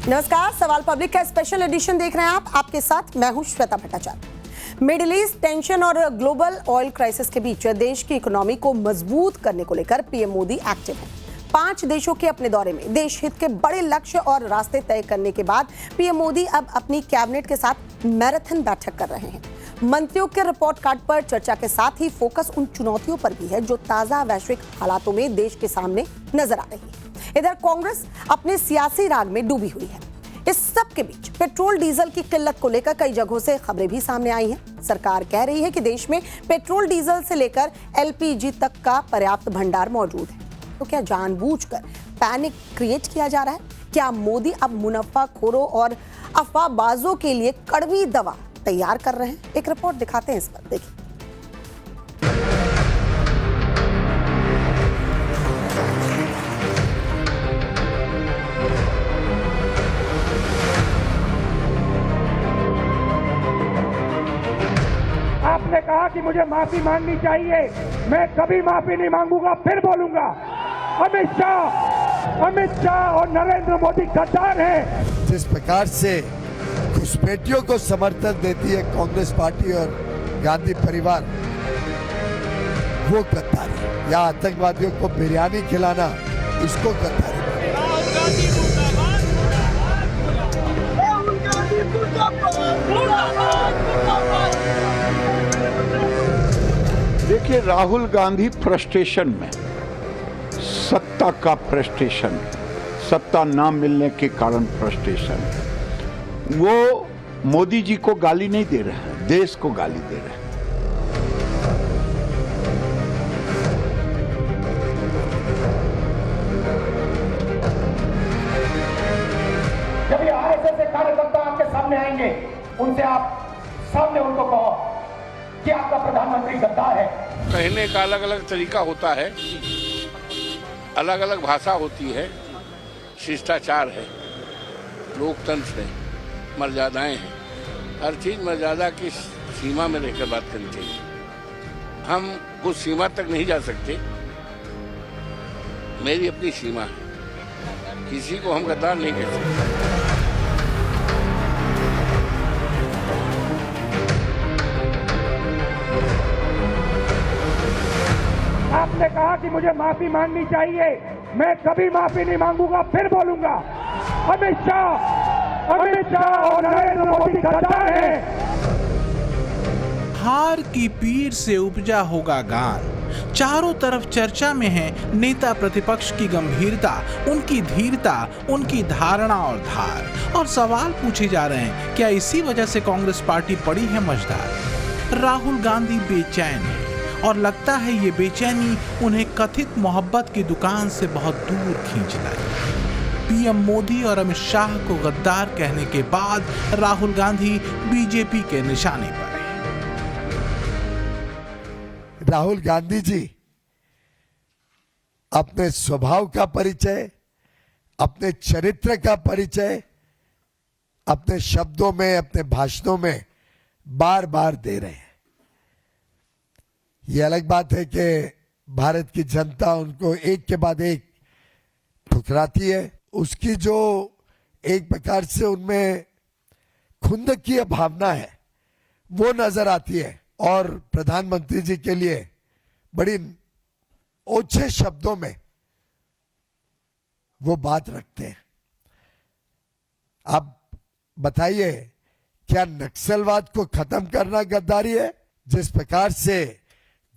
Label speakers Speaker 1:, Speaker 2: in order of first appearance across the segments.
Speaker 1: नमस्कार, सवाल पब्लिक का स्पेशल एडिशन देख रहे हैं आप। आपके साथ मैं हूं Shweta Bhattacharya. Middle east tension और ग्लोबल ऑयल क्राइसिस के बीच देश की इकोनॉमी को मजबूत करने को लेकर पीएम मोदी एक्टिव हैं। 5 देशों के अपने दौरे में देश हित के बड़े लक्ष्य और रास्ते तय करने के बाद पीएम मोदी अब अपनी कैबिनेट के साथ मैराथन बैठक कर रहे हैं। मंत्रियों के रिपोर्ट कार्ड पर चर्चा के साथ ही फोकस उन चुनौतियों पर भी है जो ताजा वैश्विक हालातों में देश के सामने नजर आ रही है। इधर कांग्रेस अपने सियासी राग में डूबी हुई है। इस सब के बीच पेट्रोल डीजल की किल्लत को लेकर कई जगहों से खबरें भी सामने आई हैं। सरकार कह रही है कि देश में पेट्रोल डीजल से लेकर एलपीजी तक का पर्याप्त भंडार मौजूद है। तो क्या जानबूझकर पैनिक क्रिएट किया जा रहा है? क्या मोदी अब मुनाफाखोरों और अफवाहबाजों के लिए कड़वी दवा तैयार कर रहे हैं? एक रिपोर्ट दिखाते हैं इस पर, देखिए।
Speaker 2: आपने कहा कि मुझे माफी मांगनी चाहिए, मैं कभी माफी नहीं मांगूंगा, फिर बोलूंगा। अमित शाह और नरेंद्र मोदी गद्दार हैं।
Speaker 3: जिस प्रकार से घुसपैठियों को समर्थन देती है कांग्रेस पार्टी और गांधी परिवार, वो गद्दारी। या आतंकवादियों को बिरयानी खिलाना, इसको गद्दारी।
Speaker 4: देखिए, राहुल गांधी फ्रस्ट्रेशन में, सत्ता का फ्रस्ट्रेशन, सत्ता ना मिलने के कारण फ्रस्ट्रेशन। वो मोदी जी को गाली नहीं दे रहे हैं, देश को गाली दे रहे हैं।
Speaker 2: जब ये आरएसएस के कार्यकर्ता आपके सामने आएंगे, उनसे आप सामने उनको कहो कि आपका प्रधानमंत्री गद्दार है।
Speaker 5: कहने का अलग अलग तरीका होता है, अलग अलग भाषा होती है, शिष्टाचार है, लोकतंत्र है, मर्यादाएं हैं। हर चीज मर्यादा की सीमा में रहकर बात करनी चाहिए। हम उस सीमा तक नहीं जा सकते, मेरी अपनी सीमा है, किसी को हम गद्दार नहीं कह सकते।
Speaker 2: आपने कहा कि मुझे माफी मांगनी चाहिए, मैं कभी माफी नहीं मांगूंगा, फिर बोलूंगा। अमित शाह और नरेंद्र मोदी गद्दार हैं।
Speaker 6: हार की पीर से उपजा होगा गान। चारों तरफ चर्चा में है नेता प्रतिपक्ष की गंभीरता, उनकी धीरता, उनकी धारणा और धार। और सवाल पूछे जा रहे हैं, क्या इसी वजह से कांग्रेस पार्टी पड़ी है मझधार? राहुल गांधी बेचैन है और लगता है ये बेचैनी उन्हें कथित मोहब्बत की दुकान से बहुत दूर खींच लाई। पीएम मोदी और अमित शाह को गद्दार कहने के बाद राहुल गांधी बीजेपी के निशाने पर हैं।
Speaker 3: राहुल गांधी जी अपने स्वभाव का परिचय, अपने चरित्र का परिचय अपने शब्दों में, अपने भाषणों में बार बार दे रहे हैं। ये अलग बात है कि भारत की जनता उनको एक के बाद एक ठुकराती है। उसकी जो एक प्रकार से उनमें खुंदकी भावना है, वो नजर आती है। और प्रधानमंत्री जी के लिए बड़ी ओछे शब्दों में वो बात रखते हैं। अब बताइए, क्या नक्सलवाद को खत्म करना गद्दारी है? जिस प्रकार से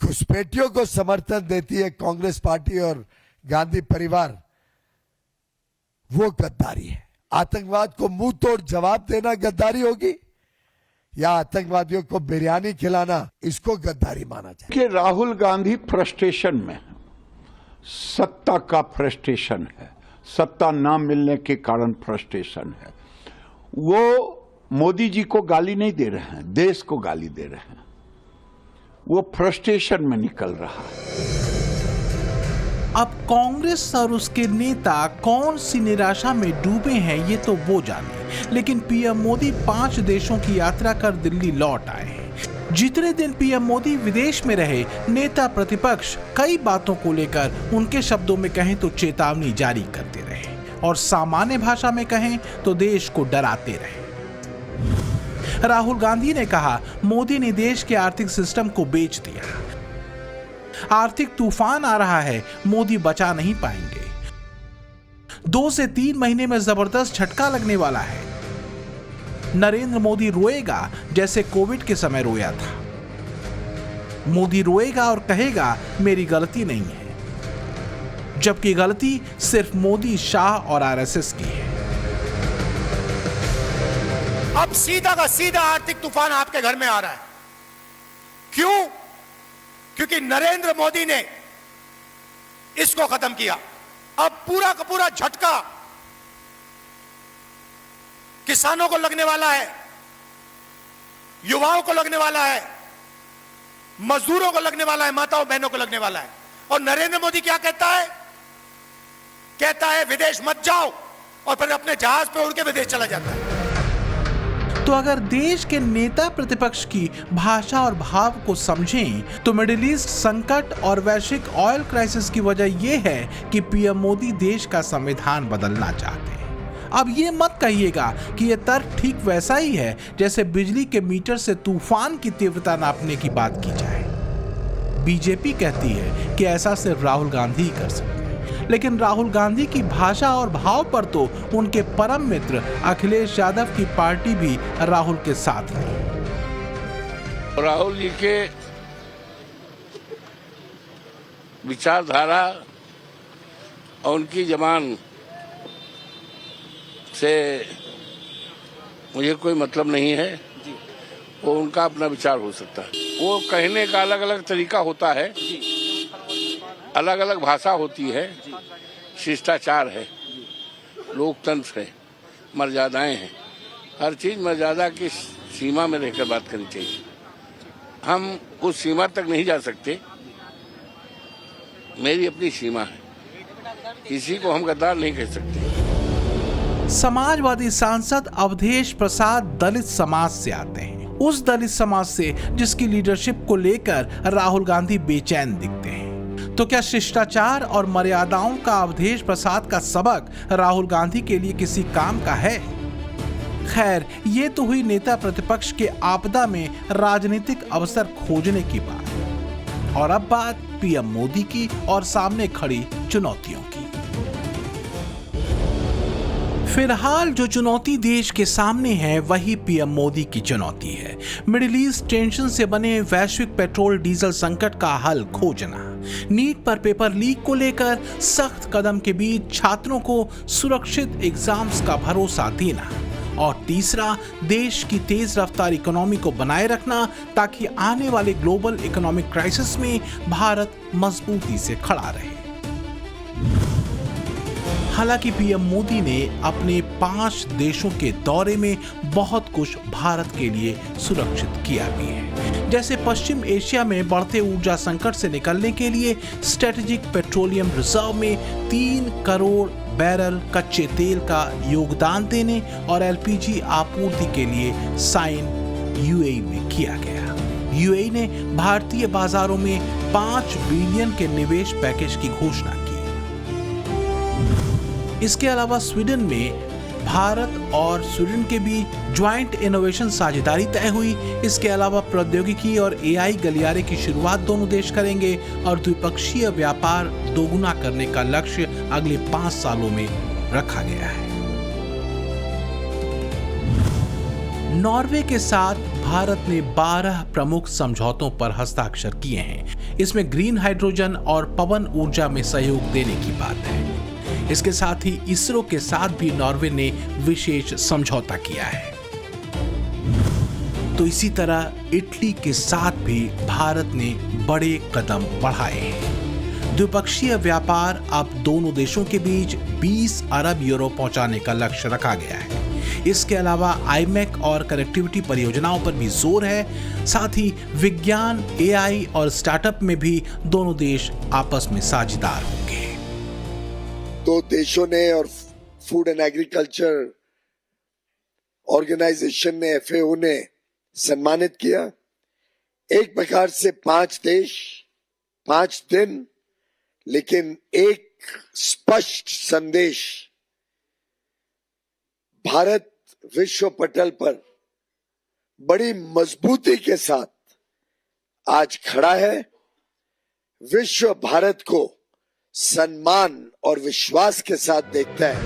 Speaker 3: घुसपैठियों को समर्थन देती है कांग्रेस पार्टी और गांधी परिवार, वो गद्दारी है। आतंकवाद को मुंह तोड़ जवाब देना गद्दारी होगी, या आतंकवादियों को बिरयानी खिलाना, इसको गद्दारी माना जाए?
Speaker 4: कि राहुल गांधी फ्रस्ट्रेशन में, सत्ता का फ्रस्ट्रेशन है, सत्ता ना मिलने के कारण फ्रस्ट्रेशन है। वो मोदी जी को गाली नहीं दे रहे हैं, देश को गाली दे रहे हैं। वो फ्रस्ट्रेशन में निकल रहा है।
Speaker 6: अब कांग्रेस और उसके नेता कौन सी निराशा में डूबे हैं, ये तो वो जाने। लेकिन पीएम मोदी 5 देशों की यात्रा कर दिल्ली लौट आए हैं। जितने दिन पीएम मोदी विदेश में रहे, नेता प्रतिपक्ष कई बातों को लेकर उनके शब्दों में कहें तो चेतावनी जारी करते रहे। और सामान्य भाषा में कहें तो देश को डराते रहे। राहुल गांधी ने कहा, मोदी ने देश के आर्थिक सिस्टम को बेच दिया। आर्थिक तूफान आ रहा है, मोदी बचा नहीं पाएंगे। 2 से 3 महीने में जबरदस्त झटका लगने वाला है। नरेंद्र मोदी रोएगा जैसे कोविड के समय रोया था। मोदी रोएगा और कहेगा मेरी गलती नहीं है, जबकि गलती सिर्फ मोदी, शाह और आरएसएस की है।
Speaker 7: अब सीधा का सीधा आर्थिक तूफान आपके घर में आ रहा है। क्यों? क्योंकि नरेंद्र मोदी ने इसको खत्म किया। अब पूरा का पूरा झटका किसानों को लगने वाला है, युवाओं को लगने वाला है, मजदूरों को लगने वाला है, माताओं बहनों को लगने वाला है। और नरेंद्र मोदी क्या कहता है? कहता है विदेश मत जाओ, और फिर अपने जहाज पे उड़ के विदेश चला जाता है।
Speaker 6: तो अगर देश के नेता प्रतिपक्ष की भाषा और भाव को समझें तो मिडिल ईस्ट संकट और वैश्विक ऑयल क्राइसिस की वजह यह है कि पीएम मोदी देश का संविधान बदलना चाहते हैं। अब ये मत कहिएगा कि यह तर्क ठीक वैसा ही है जैसे बिजली के मीटर से तूफान की तीव्रता नापने की बात की जाए। बीजेपी कहती है कि ऐसा सिर्फ राहुल गांधी ही कर सकते हैं, लेकिन राहुल गांधी की भाषा और भाव पर तो उनके परम मित्र अखिलेश यादव की पार्टी भी राहुल के साथ है।
Speaker 5: राहुल जी के विचारधारा और उनकी जबान से मुझे कोई मतलब नहीं है। वो उनका अपना विचार हो सकता है। वो कहने का अलग अलग तरीका होता है, अलग अलग भाषा होती है, शिष्टाचार है, लोकतंत्र है, मर्यादाएं हैं। हर चीज मर्यादा की सीमा में रहकर बात करनी चाहिए। हम उस सीमा तक नहीं जा सकते। मेरी अपनी सीमा है, किसी को हम गद्दार नहीं कह सकते।
Speaker 6: समाजवादी सांसद अवधेश प्रसाद दलित समाज से आते हैं, उस दलित समाज से जिसकी लीडरशिप को लेकर राहुल गांधी बेचैन दिखते हैं। तो क्या शिष्टाचार और मर्यादाओं का अवधेश प्रसाद का सबक राहुल गांधी के लिए किसी काम का है? खैर, ये तो हुई नेता प्रतिपक्ष के आपदा में राजनीतिक अवसर खोजने की बात। और अब बात पीएम मोदी की और सामने खड़ी चुनौतियों की। फिलहाल जो चुनौती देश के सामने है वही पीएम मोदी की चुनौती है। मिडिल ईस्ट टेंशन से बने वैश्विक पेट्रोल डीजल संकट का हल खोजना, नीट पर पेपर लीक को लेकर सख्त कदम के बीच छात्रों को सुरक्षित एग्जाम्स का भरोसा देना, और तीसरा देश की तेज रफ्तार इकोनॉमी को बनाए रखना ताकि आने वाले ग्लोबल इकोनॉमिक क्राइसिस में भारत मजबूती से खड़ा रहे। हालांकि पीएम मोदी ने अपने 5 देशों के दौरे में बहुत कुछ भारत के लिए सुरक्षित किया भी है, जैसे पश्चिम एशिया में बढ़ते ऊर्जा संकट से निकलने के लिए स्ट्रेटेजिक पेट्रोलियम रिजर्व में 3 करोड़ बैरल कच्चे तेल का योगदान देने और एलपीजी आपूर्ति के लिए साइन यूएई में किया गया। यूएई ने भारतीय बाजारों में 5 बिलियन के निवेश पैकेज की घोषणा की। इसके अलावा स्वीडन में भारत और स्वीडन के बीच ज्वाइंट इनोवेशन साझेदारी तय हुई। इसके अलावा प्रौद्योगिकी और एआई गलियारे की शुरुआत दोनों देश करेंगे और द्विपक्षीय व्यापार दोगुना करने का लक्ष्य अगले 5 सालों में रखा गया है। नॉर्वे के साथ भारत ने 12 प्रमुख समझौतों पर हस्ताक्षर किए हैं। इसमें ग्रीन हाइड्रोजन और पवन ऊर्जा में सहयोग देने की बात है। इसके साथ ही इसरो के साथ भी नॉर्वे ने विशेष समझौता किया है। तो इसी तरह इटली के साथ भी भारत ने बड़े कदम बढ़ाए हैं। द्विपक्षीय व्यापार अब दोनों देशों के बीच 20 अरब यूरो पहुंचाने का लक्ष्य रखा गया है। इसके अलावा आईमेक और कनेक्टिविटी परियोजनाओं पर भी जोर है। साथ ही विज्ञान, एआई और स्टार्टअप में भी दोनों देश आपस में साझेदार होंगे।
Speaker 3: दो देशों ने और फूड एंड एग्रीकल्चर ऑर्गेनाइजेशन ने, एफएओ ने सम्मानित किया। एक प्रकार से 5 देश 5 दिन, लेकिन एक स्पष्ट संदेश भारत विश्व पटल पर बड़ी मजबूती के साथ आज खड़ा है। विश्व भारत को सम्मान और विश्वास के साथ देखता है।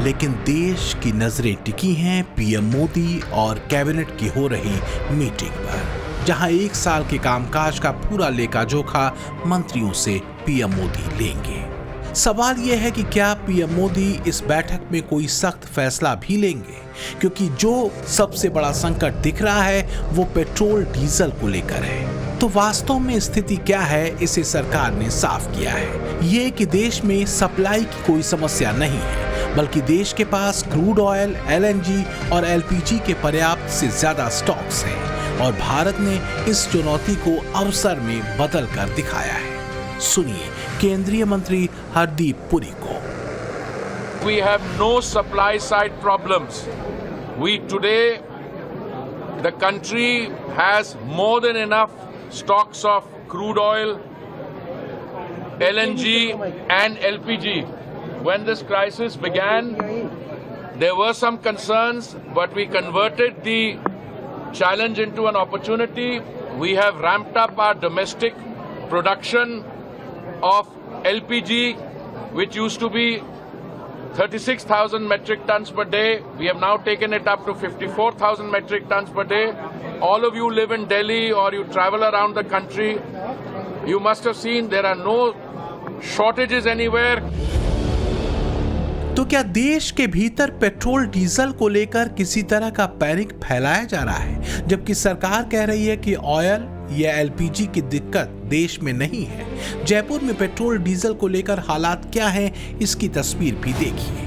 Speaker 6: लेकिन देश की नजरें टिकी हैं पीएम मोदी और कैबिनेट की हो रही मीटिंग पर, जहां 1 साल के कामकाज का पूरा लेखा जोखा मंत्रियों से पीएम मोदी लेंगे। सवाल यह है कि क्या पीएम मोदी इस बैठक में कोई सख्त फैसला भी लेंगे, क्योंकि जो सबसे बड़ा संकट दिख रहा है वो पेट्रोल डीजल को लेकर है। तो वास्तव में स्थिति क्या है, इसे सरकार ने साफ किया है। ये कि देश में सप्लाई की कोई समस्या नहीं है, बल्कि देश के पास क्रूड ऑयल, एलएनजी और एलपीजी के पर्याप्त से ज्यादा स्टॉक्स हैं और भारत ने इस चुनौती को अवसर में बदल कर दिखाया है। सुनिए केंद्रीय मंत्री हरदीप पुरी को।
Speaker 5: We have no supply side problems. Today, the country has more than enough stocks of crude oil, LNG and LPG. When this crisis began, there were some concerns, but we converted the challenge into an opportunity. We have ramped up our domestic production of LPG, which used to be 36,000 metric tons per day. We have now taken it up to 54,000 metric tons per day. All of you live in Delhi or you travel around the country. You must have seen there are no shortages anywhere.
Speaker 6: तो क्या देश के भीतर petrol diesel को लेकर किसी तरह का पैनिक फैलाया जा रहा है, जबकि सरकार कह रही है कि ऑयल या एलपीजी की दिक्कत देश में नहीं है। जयपुर में पेट्रोल डीजल को लेकर हालात क्या हैं, इसकी तस्वीर भी देखिए।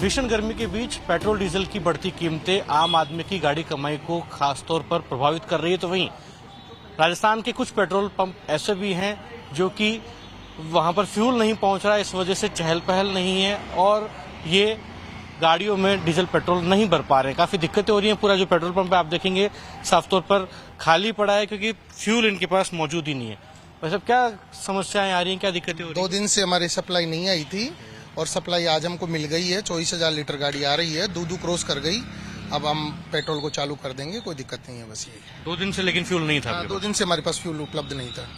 Speaker 8: भीषण गर्मी के बीच पेट्रोल डीजल की बढ़ती कीमतें आम आदमी की गाड़ी कमाई को खासतौर पर प्रभावित कर रही है। तो वहीं राजस्थान के कुछ पेट्रोल पंप ऐसे भी हैं जो कि वहां पर फ्यूल नहीं पहुंच रहा है, इस वजह से चहल पहल नहीं है और ये गाड़ियों में डीजल पेट्रोल नहीं भर पा रहे हैं। काफी दिक्कतें हो रही हैं। पूरा जो पेट्रोल पंप है आप देखेंगे साफ तौर पर खाली पड़ा है, क्योंकि फ्यूल इनके पास मौजूद ही नहीं है। वैसे क्या समस्याएं आ रही हैं, क्या दिक्कतें हो रही हैं?
Speaker 9: 2 दिन से हमारी सप्लाई नहीं आई थी और सप्लाई आज हमको मिल गई है। 24,000 लीटर गाड़ी आ रही है, दूध क्रॉस कर गई। अब हम पेट्रोल को चालू कर देंगे, कोई दिक्कत नहीं है। बस ये
Speaker 8: 2 दिन से लेकिन फ्यूल नहीं था।
Speaker 9: 2 दिन से हमारे पास फ्यूल उपलब्ध नहीं था।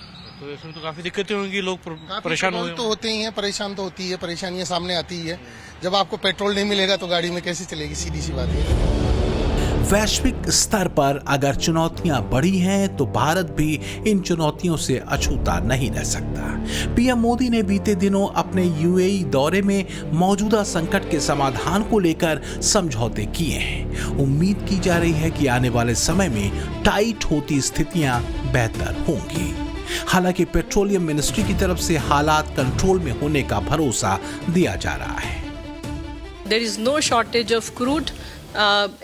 Speaker 8: तो इसमें तो काफी दिक्कतें होंगी, लोग परेशान हो
Speaker 9: तो होते ही हैं, परेशान तो होती है, परेशानियां सामने आती ही है। जब आपको पेट्रोल नहीं मिलेगा तो गाड़ी में कैसे चलेगी, सीधी सी बात है।
Speaker 6: वैश्विक स्तर पर अगर चुनौतियां बढ़ी हैं तो भारत भी इन चुनौतियों से अछूता नहीं रह सकता। पीएम मोदी ने बीते दिनों अपने यूएई दौरे में मौजूदा संकट के समाधान को लेकर समझौते किए हैं। उम्मीद की जा रही है कि आने वाले समय में टाइट होती स्थितियां बेहतर होंगी। हालांकि पेट्रोलियम मिनिस्ट्री की तरफ से हालात कंट्रोल में होने का भरोसा दिया जा रहा है।
Speaker 10: There is no shortage of crude.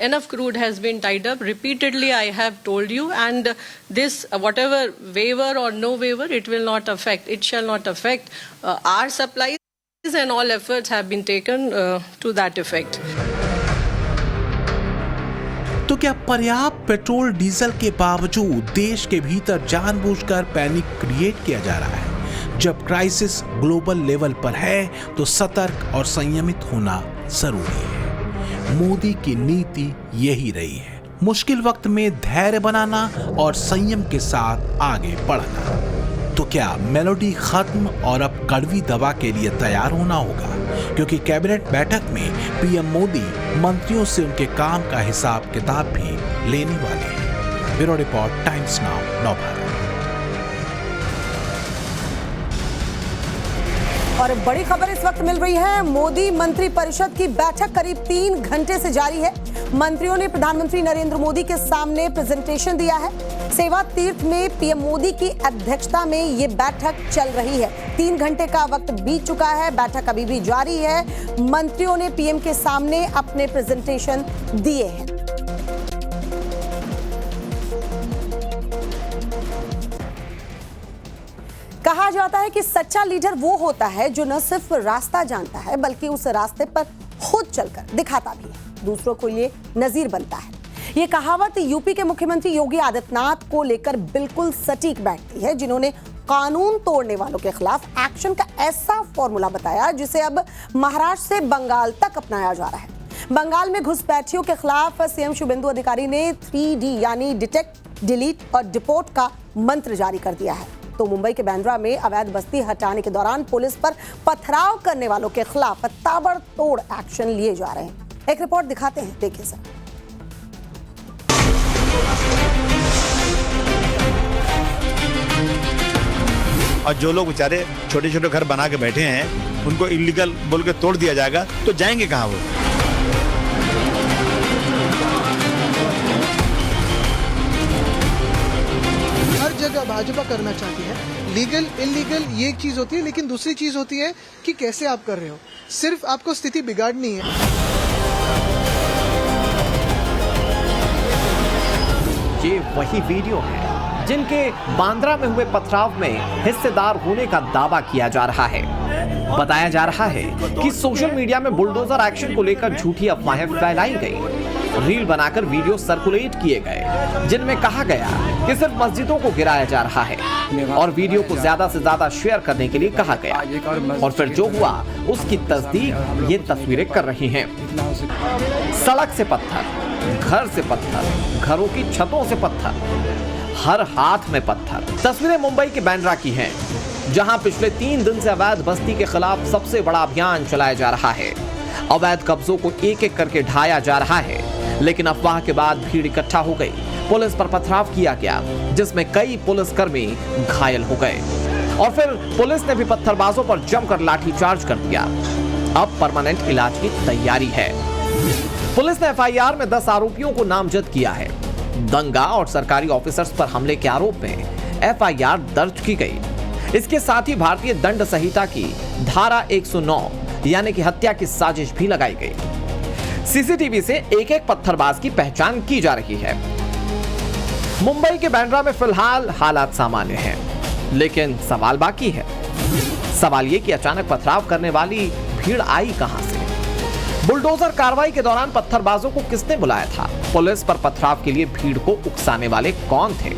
Speaker 10: Enough crude has been tied up. Repeatedly, I have told you, and this, whatever waiver or no waiver, it will not affect. It shall not affect our supplies, and all efforts have been taken to that effect.
Speaker 6: तो क्या पर्याप्त petrol diesel के बावजूद देश के भीतर जानबूझकर panic create किया जा रहा है? जब क्राइसिस ग्लोबल लेवल पर है तो सतर्क और संयमित होना जरूरी है। मोदी की नीति यही रही है, मुश्किल वक्त में धैर्य बनाना और संयम के साथ आगे बढ़ना। तो क्या मेलोडी खत्म और अब कड़वी दवा के लिए तैयार होना होगा? क्योंकि कैबिनेट बैठक में पीएम मोदी मंत्रियों से उनके काम का हिसाब किताब भी लेने वाले हैं। Bureau report, Times Now, Navbharat.
Speaker 1: और बड़ी खबर इस वक्त मिल रही है। मोदी मंत्री परिषद की बैठक करीब 3 घंटे से जारी है। मंत्रियों ने प्रधानमंत्री नरेंद्र मोदी के सामने प्रेजेंटेशन दिया है। सेवा तीर्थ में पीएम मोदी की अध्यक्षता में ये बैठक चल रही है। 3 घंटे का वक्त बीत चुका है, बैठक अभी भी जारी है। मंत्रियों ने पीएम के सामने अपने प्रेजेंटेशन दिए हैं। कहा जाता है कि सच्चा लीडर वो होता है जो न सिर्फ रास्ता जानता है बल्कि उस रास्ते पर खुद चलकर दिखाता भी है, दूसरों को ये नजीर बनता है। ये कहावत यूपी के मुख्यमंत्री योगी आदित्यनाथ को लेकर बिल्कुल सटीक बैठती है, जिन्होंने कानून तोड़ने वालों के खिलाफ एक्शन का ऐसा फॉर्मूला बताया जिसे अब महाराष्ट्र से बंगाल तक अपनाया जा रहा है। बंगाल में घुसपैठियों के खिलाफ सीएम शुभेंदु अधिकारी ने 3D यानी डिटेक्ट, डिलीट और डिपोर्ट का मंत्र जारी कर दिया है। तो मुंबई के बांद्रा में अवैध बस्ती हटाने के दौरान पुलिस पर पथराव करने वालों के खिलाफ ताबड़तोड़ एक्शन लिए जा रहे हैं। एक रिपोर्ट दिखाते हैं, देखिए सर।
Speaker 11: और जो लोग बेचारे छोटे छोटे घर बना के बैठे हैं उनको इलीगल बोल के तोड़ दिया जाएगा तो जाएंगे कहां वो?
Speaker 12: हर जगह भाजपा करना चाहती है। लीगल इलीगल ये एक चीज होती है, लेकिन दूसरी चीज होती है कि कैसे आप कर रहे हो। सिर्फ आपको स्थिति बिगाड़नी है।
Speaker 13: ये वही वीडियो है जिनके बांद्रा में हुए पथराव में हिस्सेदार होने का दावा किया जा रहा है। बताया जा रहा है कि सोशल मीडिया में बुलडोजर एक्शन को लेकर झूठी अफवाहें फैलाई गई। रील बनाकर वीडियो सर्कुलेट किए गए जिनमें कहा गया कि सिर्फ मस्जिदों को गिराया जा रहा है और वीडियो को ज्यादा से ज्यादा शेयर करने के लिए कहा गया। और फिर जो हुआ उसकी तस्दीक ये तस्वीरें कर रही हैं। सड़क से पत्थर, घर से पत्थर, घरों की छतों से पत्थर, हर हाथ में पत्थर। तस्वीरें मुंबई के बांद्रा की हैं, जहां पिछले 3 दिन से अवैध बस्ती के खिलाफ सबसे बड़ा अभियान चलाया जा रहा है। अवैध कब्जों को एक एक करके ढाया जा रहा है, लेकिन अफवाह के बाद भीड़ इकट्ठा हो गई। पुलिस पर पथराव किया गया जिसमें कई पुलिसकर्मी घायल हो गए और फिर पुलिस ने भी पत्थरबाजों पर जमकर लाठीचार्ज कर दिया। अब परमानेंट इलाज की तैयारी है। पुलिस ने एफआईआर में 10 आरोपियों को नामजद किया है। दंगा और सरकारी ऑफिसर्स पर हमले के आरोप में एफआईआर दर्ज की गई। इसके साथ ही भारतीय दंड संहिता की धारा 109 यानी कि हत्या की साजिश भी लगाई गई। सीसीटीवी से एक एक पत्थरबाज की पहचान की जा रही है। मुंबई के बांद्रा में फिलहाल हालात सामान्य हैं, लेकिन सवाल बाकी है। सवाल ये कि अचानक पथराव करने वाली भीड़ आई कहां से? बुलडोजर कार्रवाई के दौरान पत्थरबाजों को किसने बुलाया था? पुलिस पर पथराव के लिए भीड़ को उकसाने वाले कौन थे?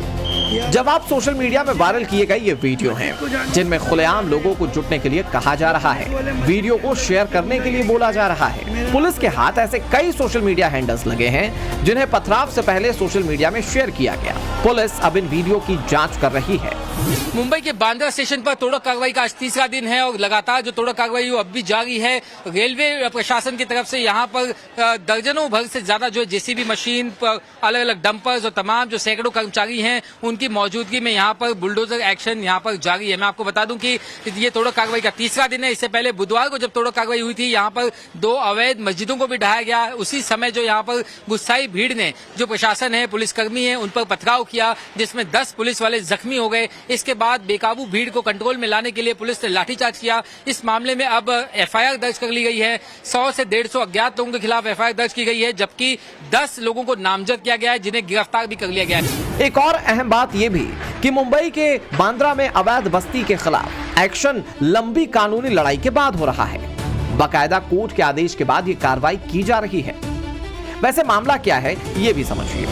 Speaker 13: जवाब सोशल मीडिया में वायरल किए गए ये वीडियो हैं, जिनमें खुलेआम लोगों को जुटने के लिए कहा जा रहा है, वीडियो को शेयर करने के लिए बोला जा रहा है। पुलिस के हाथ ऐसे कई सोशल मीडिया हैंडल्स लगे हैं जिन्हें पथराव से पहले सोशल मीडिया में शेयर किया गया। पुलिस अब इन वीडियो की जांच कर रही है।
Speaker 14: मुंबई के बांद्रा स्टेशन पर तोड़क कार्रवाई का आज 3रा दिन है और लगातार जो तोड़क कार्रवाई वो अब भी जारी है। रेलवे प्रशासन की तरफ से यहाँ पर दर्जनों भर से ज्यादा जो जेसीबी मशीन पर अलग अलग डंपर्स और तमाम जो सैकड़ों कर्मचारी हैं उनकी मौजूदगी में यहाँ पर बुलडोजर एक्शन यहाँ पर जारी है। मैं आपको बता दूं कि ये तोड़क कार्रवाई का 3रा दिन है। इससे पहले बुधवार को जब तोड़क कार्रवाई हुई थी यहाँ पर 2 अवैध मस्जिदों को भी ढहाया गया। उसी समय जो यहाँ पर गुस्साई भीड़ ने जो प्रशासन है, पुलिसकर्मी है, उन पर पथराव किया जिसमें 10 पुलिस वाले जख्मी हो गए। इसके बाद बेकाबू भीड़ को कंट्रोल में लाने के लिए पुलिस ने लाठीचार्ज किया। इस मामले में अब एफआईआर दर्ज कर ली गई है। 100 से 150 अज्ञात लोगों के खिलाफ एफआईआर दर्ज की गई है, जबकि 10 लोगों को नामजद किया गया है जिन्हें गिरफ्तार भी कर लिया गया है।
Speaker 13: एक और अहम बात यह भी कि मुंबई के बांद्रा में अवैध बस्ती के खिलाफ एक्शन लंबी कानूनी लड़ाई के बाद हो रहा है। बाकायदा कोर्ट के आदेश के बाद ये कार्रवाई की जा रही है। वैसे मामला क्या है ये भी समझिए।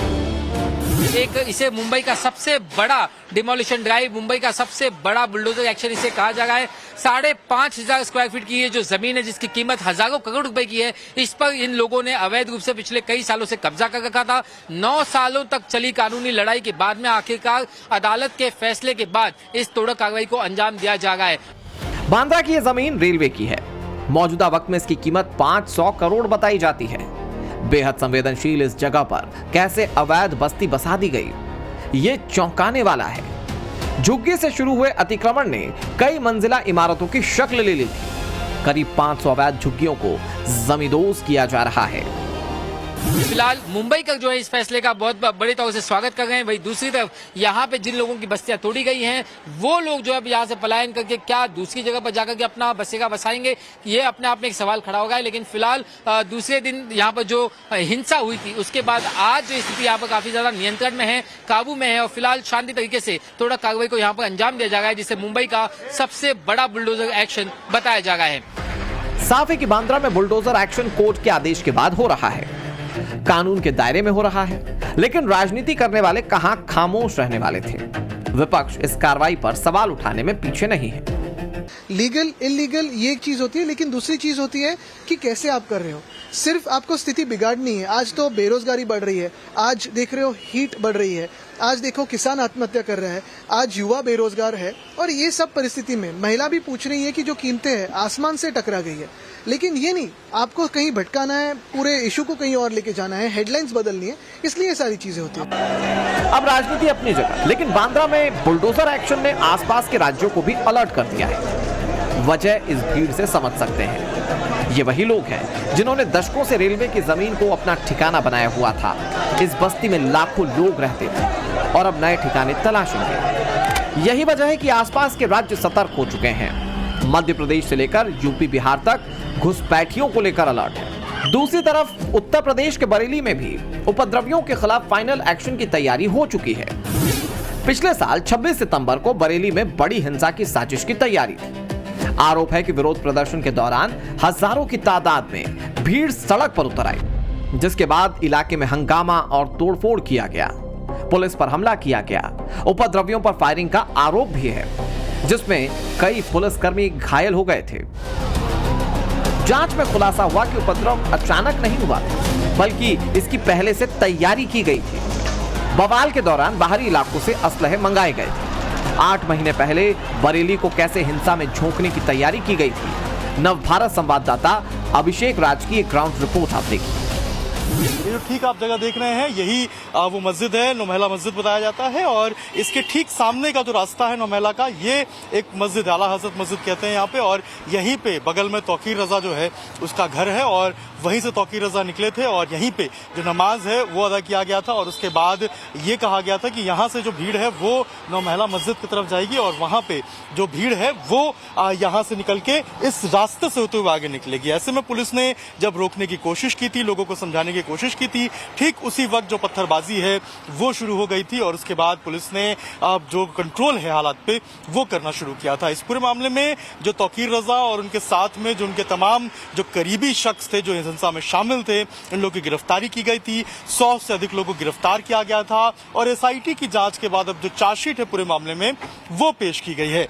Speaker 14: एक इसे मुंबई का सबसे बड़ा डिमोलिशन ड्राइव, मुंबई का सबसे बड़ा बुलडोजर एक्शन इसे कहा जा रहा है। 5,500 स्क्वायर फीट की ये जो जमीन है जिसकी कीमत हजारों करोड़ रुपए की है, इस पर इन लोगों ने अवैध रूप से पिछले कई सालों से कब्जा कर रखा था। 9 सालों तक चली कानूनी लड़ाई के बाद में आखिरकार अदालत के फैसले के बाद इस तोड़क कार्रवाई को अंजाम दिया जा रहा है।
Speaker 13: बांद्रा की ये जमीन रेलवे की है। मौजूदा वक्त में इसकी कीमत 500 करोड़ बताई जाती है। बेहद संवेदनशील इस जगह पर कैसे अवैध बस्ती बसा दी गई, ये चौंकाने वाला है। झुग्गी से शुरू हुए अतिक्रमण ने कई मंजिला इमारतों की शक्ल ले ली थी। करीब 500 अवैध झुग्गियों को जमींदोज किया जा रहा है।
Speaker 14: फिलहाल मुंबई का जो है इस फैसले का बहुत बड़े तौर से स्वागत कर रहे हैं। वही दूसरी तरफ यहाँ पे जिन लोगों की बस्तियां तोड़ी गई हैं वो लोग जो अब यहाँ से पलायन करके क्या दूसरी जगह पर जाकर के अपना बसेरा बसाएंगे, ये अपने आप में एक सवाल खड़ा होगा। लेकिन फिलहाल दूसरे दिन यहाँ पर जो हिंसा हुई थी उसके बाद आज जो स्थिति यहाँ पर काफी ज्यादा नियंत्रण में है, काबू में है और फिलहाल शांति तरीके से तोड़क कार्रवाई को यहाँ पर अंजाम दिया जा रहा है, जिसे मुंबई का सबसे बड़ा बुलडोजर एक्शन बताया जा रहा है।
Speaker 13: साफ है कि बांद्रा में बुलडोजर एक्शन कोर्ट के आदेश के बाद हो रहा है, कानून के दायरे में हो रहा है, लेकिन राजनीति करने वाले कहां खामोश रहने वाले थे। विपक्ष इस कार्रवाई पर सवाल उठाने में पीछे नहीं है।
Speaker 12: लीगल इलीगल ये एक चीज होती है, लेकिन दूसरी चीज होती है कि कैसे आप कर रहे हो। सिर्फ आपको स्थिति बिगाड़नी है। आज तो बेरोजगारी बढ़ रही है, आज देख रहे हो हीट बढ़ रही है, आज देखो किसान आत्महत्या कर रहा है, आज युवा बेरोजगार है, और ये सब परिस्थिति में महिला भी पूछ रही है कि जो कीमतें हैं आसमान से टकरा गई है। लेकिन ये नहीं, आपको कहीं भटकाना है, पूरे इशू को कहीं और लेके जाना है, हेडलाइंस बदलनी है, इसलिए ये सारी चीजें होती है।
Speaker 13: अब राजनीति अपनी जगह, लेकिन बांद्रा में बुलडोजर एक्शन ने आसपास के राज्यों को भी अलर्ट कर दिया है। वजह इस भीड़ से समझ सकते हैं। ये वही लोग हैं जिन्होंने दशकों से रेलवे की जमीन को अपना ठिकाना बनाया हुआ था। इस बस्ती में लाखों लोग रहते थे और अब नए ठिकाने तलाशेंगे। यही वजह है कि आसपास के राज्य सतर्क हो चुके हैं। मध्य प्रदेश से लेकर यूपी बिहार तक घुसपैठियों को लेकर अलर्ट है। दूसरी तरफ उत्तर प्रदेश के बरेली में भी उपद्रवियों के खिलाफ फाइनल एक्शन की तैयारी हो चुकी है। पिछले साल 26 सितंबर को बरेली में बड़ी हिंसा की साजिश की तैयारी थी। आरोप है कि विरोध प्रदर्शन के दौरान हजारों की तादाद में भीड़ सड़क पर उतर आई, जिसके बाद इलाके में हंगामा और तोड़फोड़ किया गया। पुलिस पर हमला किया गया। उपद्रवियों पर फायरिंग का आरोप भी है, जिसमें कई पुलिसकर्मी घायल हो गए थे। जांच में खुलासा हुआ कि उपद्रव अचानक नहीं हुआ, बल्कि इसकी पहले से तैयारी की गई थी। बवाल के दौरान बाहरी इलाकों से असलहे मंगाए गए थे। 8 महीने पहले बरेली को कैसे हिंसा में झोंकने की तैयारी की गई थी। नवभारत संवाददाता अभिषेक राज की एक ग्राउंड रिपोर्ट आप देखिए।
Speaker 8: ये जो ठीक आप जगह देख रहे हैं, यही वो मस्जिद है, नौमहला मस्जिद बताया जाता है, और इसके ठीक सामने का जो रास्ता है नौमहला का, ये एक मस्जिद आला हजरत मस्जिद कहते हैं यहाँ पे, और यहीं पे बगल में तौकीर रजा जो है उसका घर है, और वहीं से तौकीर रजा निकले थे और यहीं पे जो नमाज है वो अदा किया गया था। और उसके बाद ये कहा गया था कि यहाँ से जो भीड़ है वो नौमहला मस्जिद की तरफ जाएगी, और वहाँ पे जो भीड़ है वो यहाँ से निकल के इस रास्ते से होते हुए आगे निकलेगी। ऐसे में पुलिस ने जब रोकने की कोशिश की थी, लोगों को समझाने की कोशिश की थी, ठीक उसी वक्त जो पत्थरबाजी है वो शुरू हो गई थी, और उसके बाद पुलिस ने जो कंट्रोल है हालात पे वो करना शुरू किया था। इस पूरे मामले में जो तौकीर रजा और उनके साथ में जो उनके तमाम जो करीबी शख्स थे जो इस हिंसा में शामिल थे, इन लोगों की गिरफ्तारी की गई थी। 100 से अधिक लोगों को गिरफ्तार किया गया था, और एसआईटी की जांच के बाद अब जो चार्जशीट है पूरे मामले में वो पेश की गई है।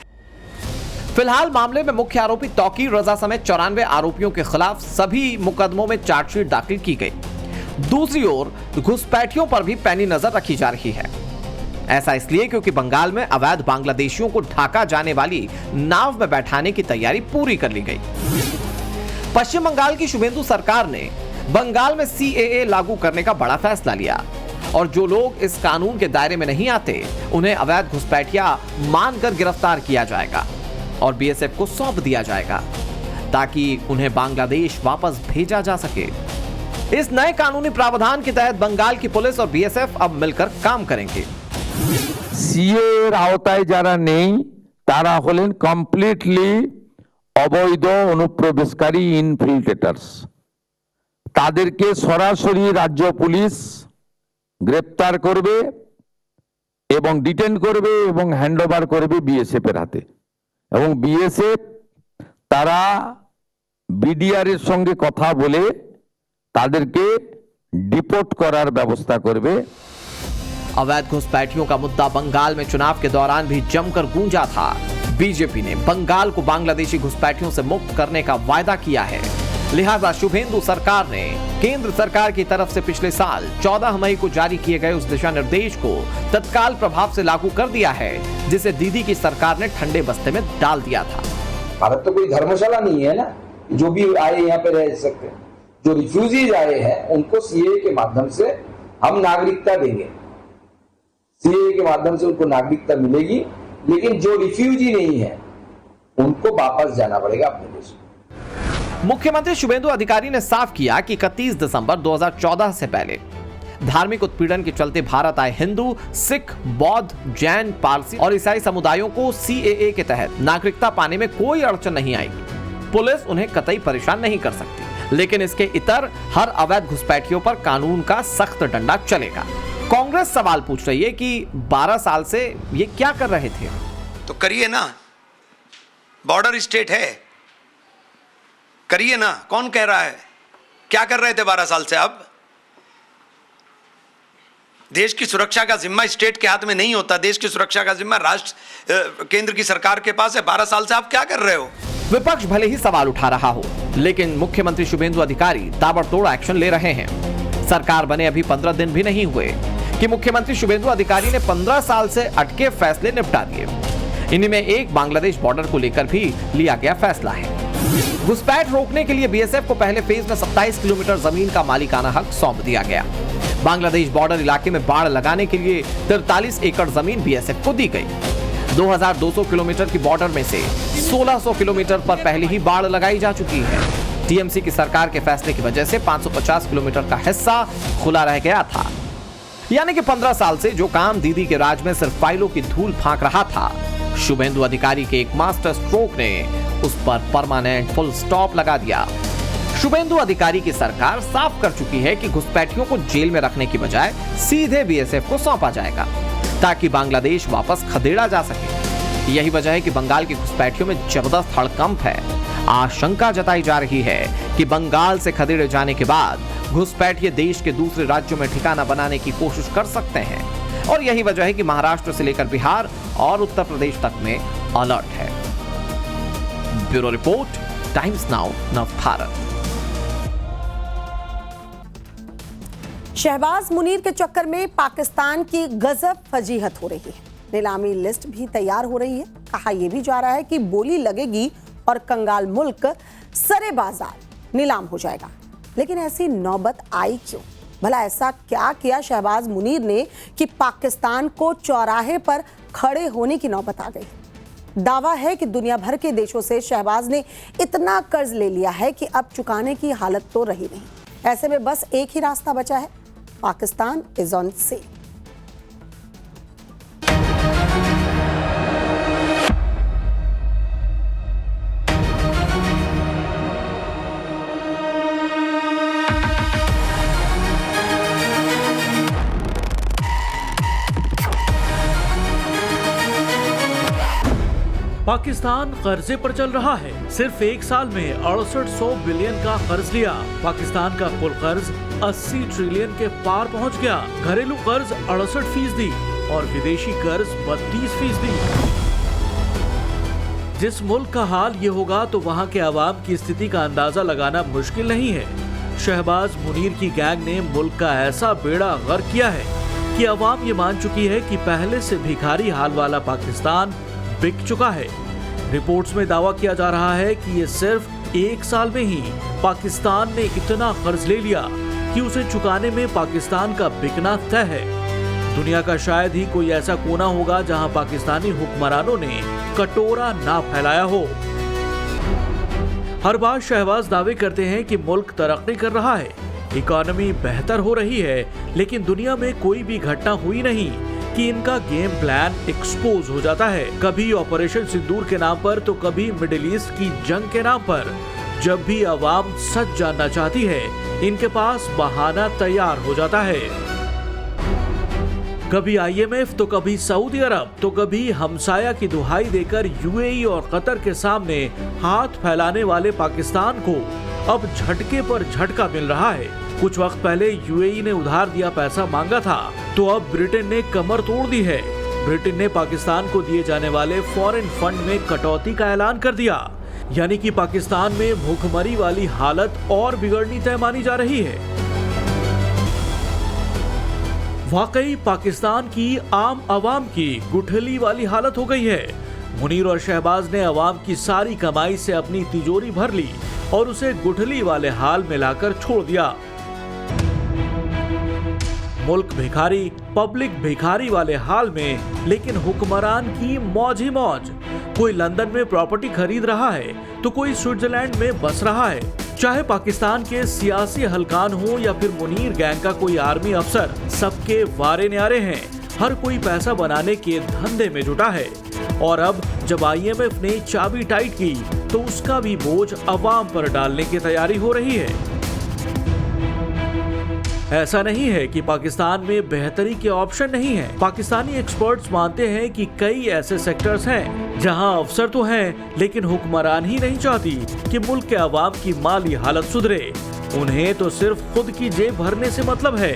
Speaker 13: फिलहाल मामले में मुख्य आरोपी तौकीर रजा समेत 94 आरोपियों के खिलाफ सभी मुकदमों में चार्जशीट दाखिल की गई। दूसरी ओर घुसपैठियों पर भी पैनी नजर रखी जा रही है। ऐसा इसलिए क्योंकि बंगाल में अवैध बांग्लादेशियों को ढाका जाने वाली नाव में बैठाने की तैयारी पूरी कर ली गई। पश्चिम बंगाल की शुभेंदु सरकार ने बंगाल में सीएए लागू करने का बड़ा फैसला लिया, और जो लोग इस कानून के दायरे में नहीं आते उन्हें अवैध घुसपैठिया मानकर गिरफ्तार किया जाएगा और बीएसएफ को सौंप दिया जाएगा, ताकि उन्हें बांग्लादेश वापस भेजा जा सके। इस नए कानूनी प्रावधान के तहत बंगाल की पुलिस और बीएसएफ अब मिलकर काम करेंगे।
Speaker 15: सीए এর আওতায় যারা নেই তারা হলেন কমপ্লিটলি অবৈধ অনুপ্রবেশকারী ইনফিল্ট্রেটার্স। তাদেরকে সরাসরি রাজ্য পুলিশ গ্রেফতার করবে এবং ডিটেন করবে এবং হ্যান্ডওভার করবে বিএসএফ এর হাতে, এবং বিএসএফ তারা বিডিআর এর সঙ্গে কথা বলে তাদেরকে ডিপোর্ट करार व्यवस्था करबे।
Speaker 13: अवैध घुसपैठियों का मुद्दा बंगाल में चुनाव के दौरान भी जमकर गूंजा था। बीजेपी ने बंगाल को बांग्लादेशी घुसपैठियों से मुक्त करने का वायदा किया है, लिहाजा शुभेंदु सरकार ने केंद्र सरकार की तरफ से पिछले साल 14 मई को जारी किए गए उस दिशा निर्देश को तत्काल प्रभाव से लागू कर दिया है, जिसे दीदी की सरकार ने ठंडे बस्ते में डाल दिया था।
Speaker 15: भारत तो कोई धर्मशाला नहीं है ना, जो भी आए यहाँ पे रह सकते हैं। जो रिफ्यूजीज आए हैं उनको सीए के माध्यम से हम नागरिकता देंगे, सीए के माध्यम से उनको नागरिकता मिलेगी, लेकिन जो रिफ्यूजी नहीं है उनको वापस जाना पड़ेगा अपने देश में।
Speaker 13: मुख्यमंत्री शुभेंदु अधिकारी ने साफ किया कि 31 दिसंबर 2014 से पहले धार्मिक उत्पीड़न के चलते भारत आए हिंदू, सिख, बौद्ध, जैन, पारसी और ईसाई समुदायों को सीएए के तहत नागरिकता पाने में कोई अड़चन नहीं आएगी। पुलिस उन्हें कतई परेशान नहीं कर सकती, लेकिन इसके इतर हर अवैध घुसपैठियों पर कानून का सख्त डंडा चलेगा। कांग्रेस सवाल पूछ रही है कि 12 साल से ये क्या कर रहे थे?
Speaker 16: तो करिए ना, बॉर्डर स्टेट है, करिए ना। कौन कह रहा है? क्या कर रहे थे 12 साल से? अब देश की सुरक्षा का जिम्मा स्टेट के हाथ में नहीं होता, देश की सुरक्षा का जिम्मा राष्ट्र केंद्र की सरकार के पास है। 12 साल से आप क्या कर रहे हो?
Speaker 13: विपक्ष भले ही सवाल उठा रहा हो, लेकिन मुख्यमंत्री शुभेंदु अधिकारी ताबड़तोड़ एक्शन ले रहे हैं। सरकार बने अभी 15 दिन भी नहीं हुए कि मुख्यमंत्री शुभेंदु अधिकारी ने 15 साल से अटके फैसले निपटा दिए। इन्हीं में एक बांग्लादेश बॉर्डर को लेकर भी लिया गया फैसला है। घुसपैठ रोकने के लिए बीएसएफ को पहले फेज में 27 किलोमीटर जमीन का मालिकाना हक सौंप दिया गया। बांग्लादेश बॉर्डर इलाके में बाड़ लगाने के लिए 43 एकड़ जमीन बीएसएफ को दी गई। 2200 किलोमीटर की बॉर्डर में से 1600 किलोमीटर पर पहले ही बाड़ लगाई जा चुकी है। टीएमसी की सरकार के फैसले की वजह से 550 किलोमीटर का हिस्सा खुला रह गया था। यानी कि 15 साल से जो काम दीदी के राज में सिर्फ फाइलों की धूल फांक रहा था, शुभेंदु अधिकारी के एक मास्टर स्ट्रोक ने उस पर परमानेंट फुल स्टॉप लगा दिया। शुभेंदु अधिकारी की सरकार साफ कर चुकी है कि घुसपैठियों को जेल में रखने की बजाय सीधे बीएसएफ को सौंपा जाएगा, ताकि बांग्लादेश वापस खदेड़ा जा सके। यही वजह है कि बंगाल के घुसपैठियों में जबरदस्त हड़कंप है। आशंका जताई जा रही है कि बंगाल से खदेड़े जाने के बाद घुसपैठिए देश के दूसरे राज्यों में ठिकाना बनाने की कोशिश कर सकते हैं, और यही वजह है कि महाराष्ट्र से लेकर बिहार और उत्तर प्रदेश तक में अलर्ट है। Bureau report, Times Now Navbharat.
Speaker 1: Shehbaz Munir के चक्कर में पाकिस्तान की गजब फजीहत हो रही है। नीलामी लिस्ट भी तैयार हो रही है। कहा यह भी जा रहा है कि बोली लगेगी और कंगाल मुल्क सरे बाजार नीलाम हो जाएगा। लेकिन ऐसी नौबत आई क्यों? भला ऐसा क्या किया शहबाज मुनीर ने कि पाकिस्तान को चौराहे पर खड़े होने की नौबत आ गई? दावा है कि दुनिया भर के देशों से शहबाज ने इतना कर्ज ले लिया है कि अब चुकाने की हालत तो रही नहीं। ऐसे में बस एक ही रास्ता बचा है, Pakistan is on sale.
Speaker 17: Pakistan कर्जे पर चल रहा है। सिर्फ एक साल में 6800 बिलियन का कर्ज लिया। पाकिस्तान का कुल कर्ज 80 ट्रिलियन के पार पहुंच गया। घरेलू कर्ज 68% और विदेशी कर्ज 32%। जिस मुल्क का हाल ये होगा तो वहां के अवाम की स्थिति का अंदाजा लगाना मुश्किल नहीं है। शहबाज मुनीर की गैंग ने मुल्क का ऐसा बेड़ा गर्क किया है कि अवाम ये मान चुकी है कि पहले से भिखारी हाल वाला पाकिस्तान बिक चुका है। रिपोर्ट्स में दावा किया जा रहा है कि ये सिर्फ एक साल में ही पाकिस्तान ने इतना कर्ज ले लिया कि उसे चुकाने में पाकिस्तान का बिकना तय है। दुनिया का शायद ही कोई ऐसा कोना होगा जहां पाकिस्तानी हुक्मरानों ने कटोरा ना फैलाया हो। हर बार शहबाज दावे करते हैं कि मुल्क तरक्की कर रहा है, इकोनॉमी बेहतर हो रही है, लेकिन दुनिया में कोई भी घटना हुई नहीं कि इनका गेम प्लान एक्सपोज हो जाता है। कभी ऑपरेशन सिंदूर के नाम पर तो कभी मिडिल ईस्ट की जंग के नाम पर। जब भी अवाम सच जानना चाहती है, इनके पास बहाना तैयार हो जाता है। कभी IMF तो कभी सऊदी अरब तो कभी हमसाया की दुहाई देकर UAE और कतर के सामने हाथ फैलाने वाले पाकिस्तान को अब झटके पर झटका मिल रहा है। कुछ वक्त पहले UAE ने उधार दिया पैसा मांगा था, तो अब ब्रिटेन ने कमर तोड़ दी है। ब्रिटेन ने पाकिस्तान को दिए जाने वाले फॉरेन फंड में कटौती का ऐलान कर दिया। यानी कि पाकिस्तान में भूखमरी वाली हालत और बिगड़नी तय मानी जा रही है। वाकई पाकिस्तान की आम आवाम की गुठली वाली हालत हो गई है। मुनीर और शहबाज ने अवाम की सारी कमाई से अपनी तिजोरी भर ली और उसे गुठली वाले हाल में लाकर छोड़ दिया। मुल्क भिखारी, पब्लिक भिखारी वाले हाल में, लेकिन हुक्मरान की मौज ही मौज। कोई लंदन में प्रॉपर्टी खरीद रहा है तो कोई स्विट्जरलैंड में बस रहा है। चाहे पाकिस्तान के सियासी हलकान हो या फिर मुनीर गैंग का कोई आर्मी अफसर, सबके वारे न्यारे हैं। हर कोई पैसा बनाने के धंधे में जुटा है। और अब जब IMF ने चाबी टाइट की तो उसका भी बोझ अवाम पर डालने की तैयारी हो रही है। ऐसा नहीं है कि पाकिस्तान में बेहतरी के ऑप्शन नहीं है। पाकिस्तानी एक्सपर्ट्स मानते हैं कि कई ऐसे सेक्टर्स हैं जहां अफसर तो हैं, लेकिन हुक्मरान ही नहीं चाहती कि मुल्क के अवाम की माली हालत सुधरे। उन्हें तो सिर्फ खुद की जेब भरने से मतलब है।